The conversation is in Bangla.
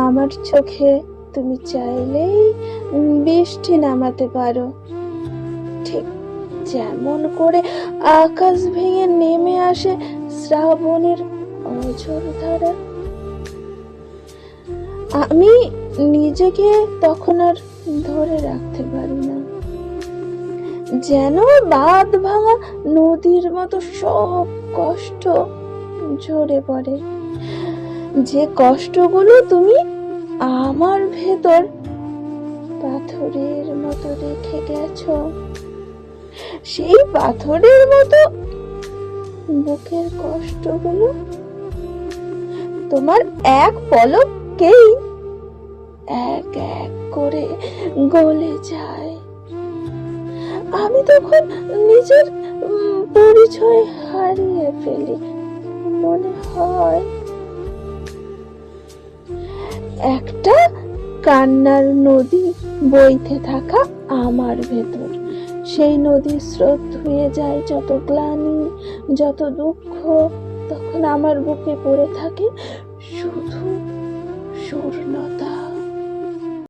আমার চোখে তুমি চাইলেই বৃষ্টি নামাতে পারো, ঠিক যেমন করে আকাশ ভেঙে নেমে আসে শ্রাবণের অঝোর ধারা। আমি নিজেকে তখন আর ধরে রাখতে পারি না, যেন বাঁধ ভাঙা নদীর মতো সব কষ্ট ঝরে পড়ে। যে কষ্টগুলো তুমি আমার ভেতর পাথরের মতো রেখে গেছো, সেই পাথরের মতো বুকের কষ্টগুলো তোমার এক পলকেই এক এক করে গলে যায়। আমি তখন নিজের পরিচয় হারিয়ে ফেলি, মনে হয় একটা কান্নার নদী বইতে থাকা আমার ভেতর। সেই নদীর স্রোত ধুয়ে যায় যত গ্লানি, যত দুঃখ, তখন আমার বুকে পড়ে থাকে শুধু শূন্যতা।